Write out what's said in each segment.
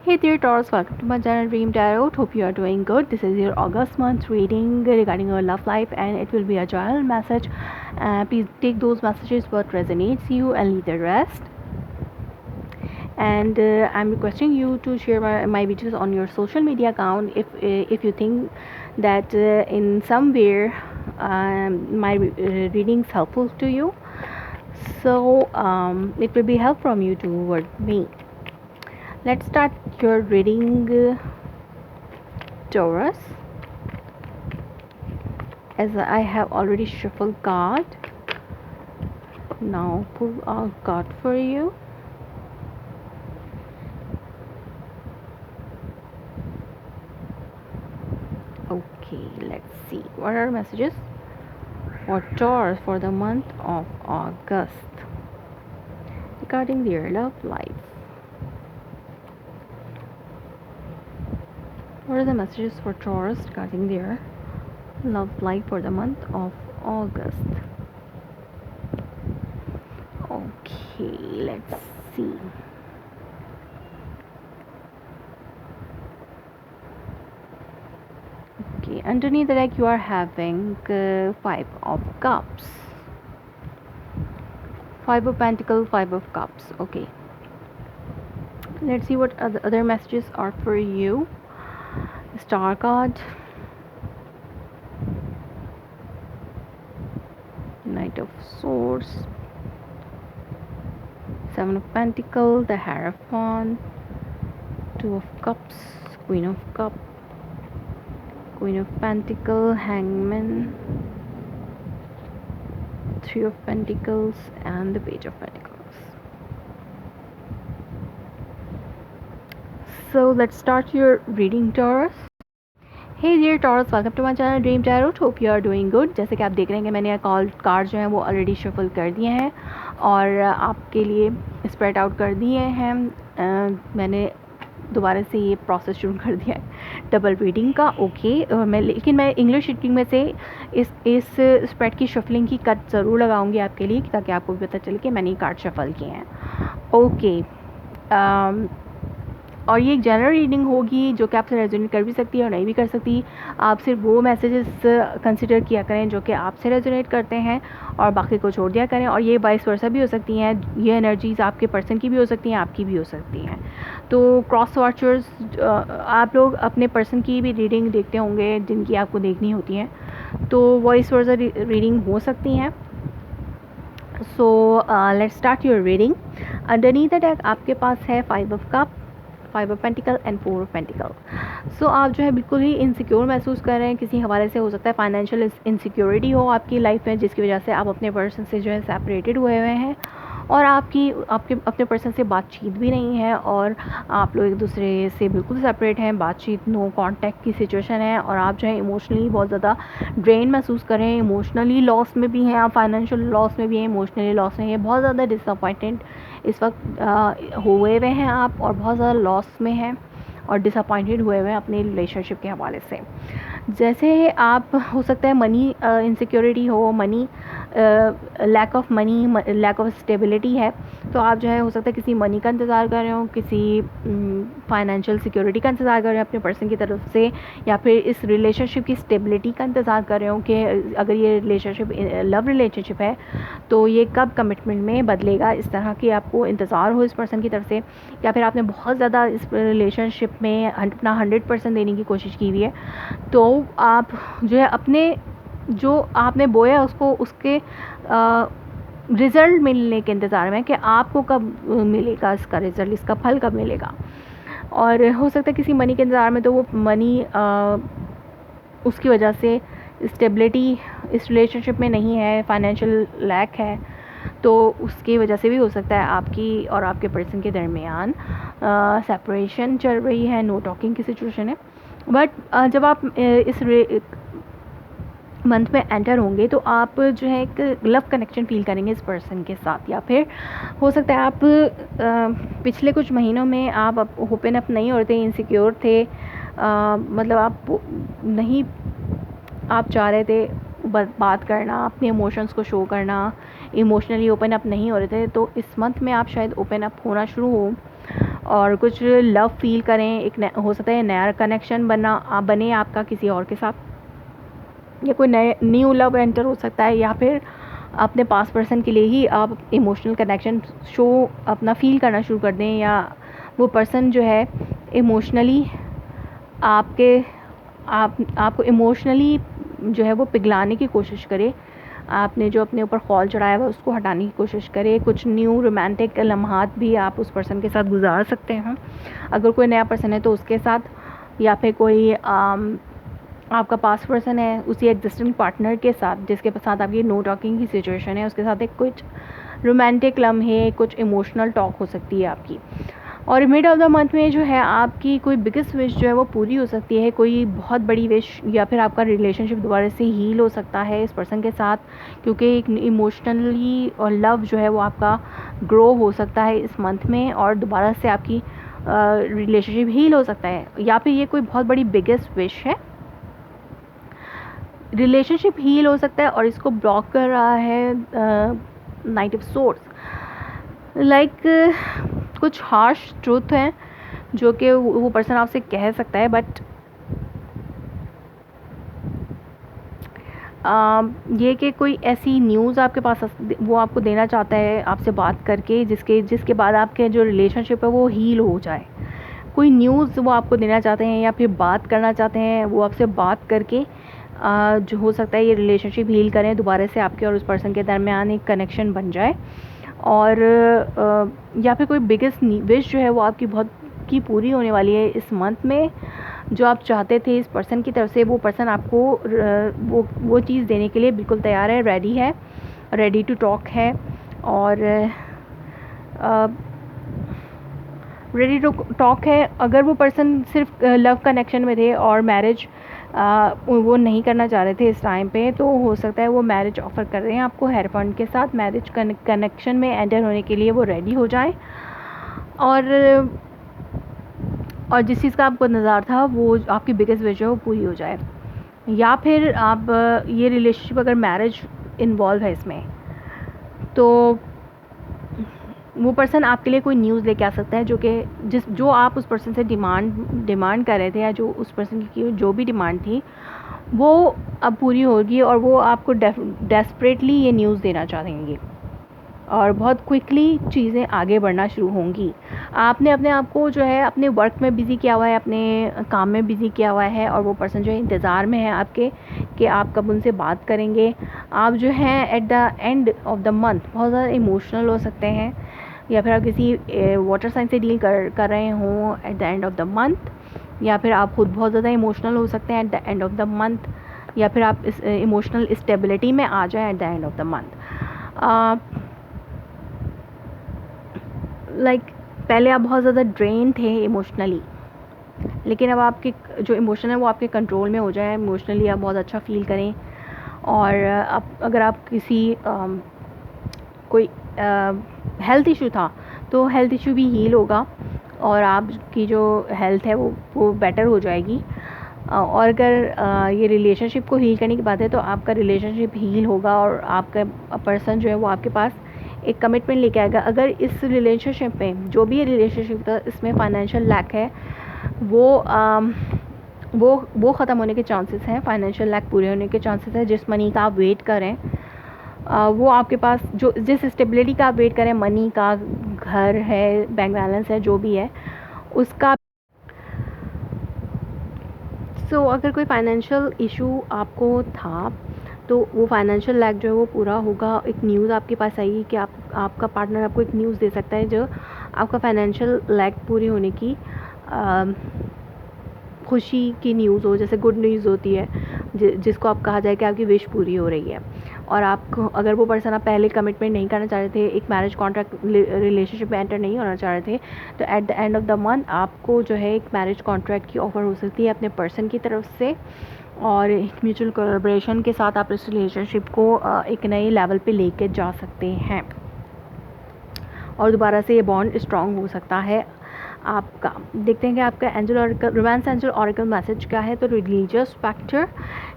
Hey there Taurus, welcome to my channel Dream Tarot. Hope you are doing good. This is your August month reading regarding your love life and it will be a general message. Please take those messages what resonates you and leave the rest. And I'm requesting you to share my videos on your social media account if you think that in somewhere my readings helpful to you. So it will be help from you toward me. Let's start your reading, Taurus. As I have already shuffled card, now pull a card for you. Okay, let's see what are messages for Taurus for the month of August regarding their love life. What are the messages for Taurus regarding their love life for the month of August? Okay, let's see. Okay, underneath the deck you are having Five of Cups, Five of Pentacles, Five of Cups. Okay, let's see what other messages are for you. Star card, Knight of Swords, Seven of Pentacles, the Hierophant, Two of Cups, Queen of Cups, Queen of Pentacles, Hangman, Three of Pentacles, and the Page of Pentacles. So let's start your reading, Taurus. Hey dear Taurus, welcome to my channel Dream Tarot. Hope you are doing good. जैसे कि आप देख रहे हैं कि मैंने card जो है वो ऑलरेडी शफल कर दिए हैं और आपके लिए स्प्रेड आउट कर दिए हैं। मैंने दोबारा से ये प्रोसेस शुरू कर दिया है डबल रीडिंग का। ओके, लेकिन मैं इंग्लिश रीडिंग में से इस स्प्रेड की शफलिंग की कट ज़रूर लगाऊंगी आपके लिए ताकि आपको भी पता चले कि मैंने ये कार्ड शफल किए हैं। ओके, और ये एक जनरल रीडिंग होगी जो कि आपसे रेजोनेट कर भी सकती है और नहीं भी कर सकती। आप सिर्फ वो मैसेजेस कंसिडर किया करें जो कि आपसे रेजोनेट करते हैं और बाकी को छोड़ दिया करें। और ये वाइस वर्सा भी हो सकती हैं, ये एनर्जीज आपके पर्सन की भी हो सकती हैं, आपकी भी हो सकती हैं। तो क्रॉस वॉचर्स आप लोग अपने पर्सन की भी रीडिंग देखते होंगे जिनकी आपको देखनी होती हैं, तो वॉइस वर्सा रीडिंग हो सकती हैं। So let's start your reading. Underneath the deck आपके पास है five of cup, five of pentacle and four of pentacle. So आप जो है बिल्कुल ही इनसिक्योर महसूस कर रहे हैं किसी हवाले से। हो सकता है फाइनेंशियल इनसिक्योरिटी हो आपकी लाइफ में जिसकी वजह से आप अपने पर्सन से जो है सेपरेटेड हुए हुए हैं और आपके अपने पर्सन से बातचीत भी नहीं है और आप लोग एक दूसरे से बिल्कुल सेपरेट हैं, बातचीत नो कांटेक्ट की सिचुएशन है और आप जो है इमोशनली बहुत ज़्यादा ड्रेन महसूस कर रहे हैं। इमोशनली लॉस में भी हैं आप, फाइनेंशियल लॉस में भी हैं, इमोशनली लॉस में हैं, बहुत ज़्यादा डिसअपॉइंटेड इस वक्त हुए हुए हैं आप और बहुत ज़्यादा लॉस में हैं और डिसअपॉइंटेड हुए हुए हैं अपने रिलेशनशिप के हवाले से। जैसे आप हो सकता है मनी इनसिक्योरिटी हो, money lack of money, lack of stability है, तो आप जो है हो सकता है किसी मनी का इंतज़ार कर रहे हो, किसी फाइनेंशियल सिक्योरिटी का इंतज़ार कर रहे हो अपने पर्सन की तरफ से, या फिर इस रिलेशनशिप की स्टेबिलिटी का इंतज़ार कर रहे हो कि अगर ये रिलेशनशिप लव रिलेशनशिप है तो ये कब कमिटमेंट में बदलेगा, इस तरह की आपको इंतज़ार हो इस पर्सन की तरफ से। या फिर आपने बहुत ज़्यादा इस रिलेशनशिप में अपना 100% देने की कोशिश की हुई है, तो आप जो है अपने जो आपने बोया उसको उसके रिज़ल्ट मिलने के इंतज़ार में कि आपको कब मिलेगा इसका रिज़ल्ट, इसका फल कब मिलेगा। और हो सकता है किसी मनी के इंतज़ार में, तो वो मनी उसकी वजह से स्टेबिलिटी इस रिलेशनशिप में नहीं है, फाइनेंशियल लैक है, तो उसकी वजह से भी हो सकता है आपकी और आपके पर्सन के दरमियान सेपरेशन चल रही है, नो टॉकिंग की सिचुएशन है। बट जब आप इस मंथ में एंटर होंगे तो आप जो है एक लव कनेक्शन फील करेंगे इस पर्सन के साथ। या फिर हो सकता है आप पिछले कुछ महीनों में आप ओपन अप नहीं हो रहे थे, इनसिक्योर थे, मतलब आप नहीं, आप चाह रहे थे बात करना, अपने इमोशंस को शो करना, इमोशनली ओपन अप नहीं हो रहे थे, तो इस मंथ में आप शायद ओपन अप होना शुरू हो और कुछ लव फील करें, हो सकता है नया कनेक्शन बने आपका किसी और के साथ, या कोई न्यू लव एंटर हो सकता है, या फिर अपने पास पर्सन के लिए ही आप इमोशनल कनेक्शन अपना फील करना शुरू कर दें, या वो पर्सन जो है इमोशनली आपको इमोशनली जो है वो पिघलाने की कोशिश करे, आपने जो अपने ऊपर खौल चढ़ाया हुआ उसको हटाने की कोशिश करे। कुछ न्यू रोमांटिक लम्हात भी आप उस पर्सन के साथ गुजार सकते हैं, अगर कोई नया पर्सन है तो उसके साथ, या फिर कोई आपका पास्ट पर्सन है उसी एग्जिस्टिंग पार्टनर के साथ जिसके साथ आपकी नो टॉकिंग की सिचुएशन है, उसके साथ एक कुछ रोमांटिक लम्हे, कुछ इमोशनल टॉक हो सकती है आपकी। और मिड ऑफ द मंथ में जो है आपकी कोई बिगेस्ट विश जो है वो पूरी हो सकती है, कोई बहुत बड़ी विश, या फिर आपका रिलेशनशिप दोबारा से हील हो सकता है इस पर्सन के साथ, क्योंकि एक इमोशनली और लव जो है वो आपका ग्रो हो सकता है इस मंथ में, और दोबारा से आपकी रिलेशनशिप हील हो सकता है, या फिर ये कोई बहुत बड़ी बिगेस्ट विश है। रिलेशनशिप हील हो सकता है और इसको ब्लॉक कर रहा है नाइट ऑफ सोर्स, कुछ हार्श ट्रूथ हैं जो कि वो पर्सन आपसे कह सकता है, बट ये कि कोई ऐसी न्यूज़ आपके पास वो आपको देना चाहता है आपसे बात करके, जिसके बाद आपके जो रिलेशनशिप है वो हील हो जाए। कोई न्यूज़ वो आपको देना चाहते हैं या फिर बात करना चाहते हैं, वो आपसे बात करके जो हो सकता है ये रिलेशनशिप हील करें, दोबारा से आपके और उस पर्सन के दरमियान एक कनेक्शन बन जाए, और या फिर कोई बिगेस्ट विश जो है वो आपकी बहुत की पूरी होने वाली है इस मंथ में। जो आप चाहते थे इस पर्सन की तरफ से, वो पर्सन आपको वो चीज़ देने के लिए बिल्कुल तैयार है, रेडी टू टॉक है, और रेडी टू टॉक है। अगर वो पर्सन सिर्फ लव कनेक्शन में थे और मैरिज वो नहीं करना चाह रहे थे इस टाइम पे, तो हो सकता है वो मैरिज ऑफ़र कर रहे हैं आपको हेयरफंड के साथ, मैरिज कनेक्शन में एंटर होने के लिए वो रेडी हो जाए, और जिस चीज़ का आपको इंतज़ार था वो आपकी बिगेस्ट विश है वो पूरी हो जाए। या फिर आप ये रिलेशनशिप अगर मैरिज इन्वॉल्व है इसमें, तो वो पर्सन आपके लिए कोई न्यूज़ लेके आ सकता है जो आप उस पर्सन से डिमांड कर रहे थे, या जो उस पर्सन की जो भी डिमांड थी वो अब पूरी होगी, और वो आपको डेस्परेटली ये न्यूज़ देना चाहेंगे, और बहुत क्विकली चीज़ें आगे बढ़ना शुरू होंगी। आपने अपने आप को जो है अपने वर्क में बिज़ी किया हुआ है, अपने काम में बिज़ी किया हुआ है, और वो पर्सन जो है इंतज़ार में है आपके कि आप कब उनसे बात करेंगे। आप जो हैं at the end of the month बहुत ज़्यादा इमोशनल हो सकते हैं, या फिर आप किसी वाटर साइन से डील कर रहे हों at the end of the month, या फिर आप खुद बहुत ज़्यादा इमोशनल हो सकते हैं at the end of the month, या फिर आप इस इमोशनल स्टेबिलिटी में आ जाएं at the end of the month. पहले आप बहुत ज़्यादा ड्रेन थे इमोशनली, लेकिन अब आपके जो इमोशन है वो आपके कंट्रोल में हो जाए, इमोशनली आप बहुत अच्छा फील करें, और अगर आप किसी कोई हेल्थ इशू था तो हेल्थ इशू भी हील होगा, और आपकी जो हेल्थ है वो बेटर हो जाएगी। और अगर ये रिलेशनशिप को हील करने की बात है तो आपका रिलेशनशिप हील होगा, और आपका पर्सन जो है वो आपके पास एक कमिटमेंट लेके आएगा। अगर इस रिलेशनशिप में जो भी रिलेशनशिप था इसमें फाइनेंशियल लैक है, वो ख़त्म होने के चांसेस हैं, फाइनेंशियल लैक पूरे होने के चांसेस हैं। जिस मनी का आप वेट करें वो आपके पास, जिस स्टेबिलिटी का आप वेट करें, मनी का, घर है, बैंक बैलेंस है, जो भी है उसका। अगर कोई फाइनेंशियल इशू आपको था तो वो फाइनेंशियल लैक जो है वो पूरा होगा। एक न्यूज़ आपके पास आएगी कि आपका पार्टनर आपको एक न्यूज़ दे सकता है जो आपका फाइनेंशियल लैक पूरी होने की खुशी की न्यूज़ हो, जैसे गुड न्यूज़ होती है जिसको आप कहा जाए कि आपकी विश पूरी हो रही है। और आपको अगर वो पर्सन आप पहले कमिटमेंट नहीं करना चाह रहे थे, एक मैरिज कॉन्ट्रैक्ट रिलेशनशिप में एंटर नहीं होना चाह रहे थे, तो at the end of the month आपको जो है एक मैरिज कॉन्ट्रैक्ट की ऑफ़र हो सकती है अपने पर्सन की तरफ से, और एक म्यूचुअल कोलैबोरेशन के साथ आप इस रिलेशनशिप को एक नए लेवल पे लेके जा सकते हैं, और दोबारा से ये बॉन्ड स्ट्रॉन्ग हो सकता है। आपका देखते हैं कि आपका angel oracle, romance angel oracle message क्या है। तो religious factor,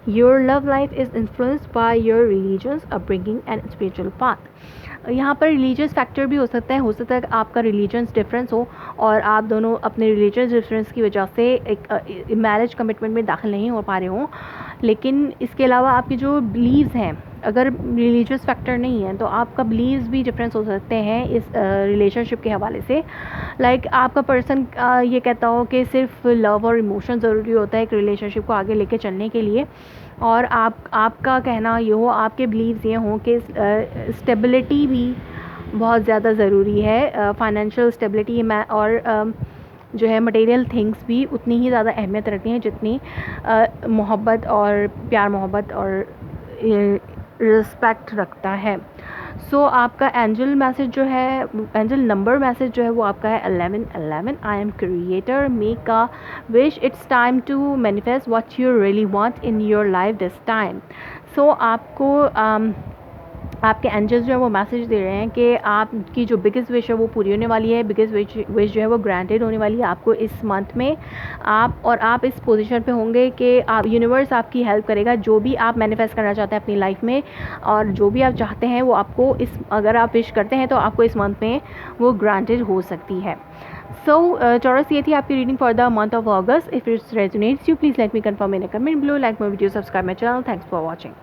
your love life is influenced by your religious upbringing and spiritual path. यहाँ पर रिलीजियस फैक्टर भी हो सकता है कि आपका रिलीजन्स डिफरेंस हो और आप दोनों अपने रिलीजियस डिफरेंस की वजह से एक मैरिज कमिटमेंट में दाखिल नहीं हो पा रहे हों। लेकिन इसके अलावा आपके जो बिलीव्स हैं, अगर रिलीजियस फैक्टर नहीं है तो आपका बिलीव्स भी डिफरेंस हो सकते हैं इस रिलेशनशिप के हवाले से। लाइक आपका पर्सन ये कहता हो कि सिर्फ लव और इमोशन ज़रूरी होता है एक रिलेशनशिप को आगे लेके चलने के लिए, और आपका कहना ये हो, आपके बिलीव्स ये हों कि स्टेबिलिटी भी बहुत ज़्यादा ज़रूरी है, फाइनेंशियल स्टेबिलिटी में, और जो है मटेरियल थिंग्स भी उतनी ही ज़्यादा अहमियत रखती हैं जितनी मोहब्बत और प्यार मोहब्बत और रिस्पेक्ट रखता है। सो आपका एंजल मैसेज जो है, एंजल नंबर मैसेज जो है वो आपका है 1111। I am creator, make a wish, it's time to manifest what you really want in your life this time. So आपको आपके एंजल्स जो है वो मैसेज दे रहे हैं कि आपकी जो बिगेस्ट विश है वो पूरी होने वाली है, बिगेस्ट विश जो है वो ग्रांटेड होने वाली है आपको इस मंथ में। आप इस पोजीशन पे होंगे कि आप, यूनिवर्स आपकी हेल्प करेगा जो भी आप मैनिफेस्ट करना चाहते हैं अपनी लाइफ में, और जो भी आप चाहते हैं वो आपको अगर आप विश करते हैं तो आपको इस मंथ में वो ग्रांटेड हो सकती है। सो चौरस, ये थी आपकी reading for the month of August. If it's resonates you, please let me confirm in a comment below, like my video, subscribe my channel. Thanks for watching.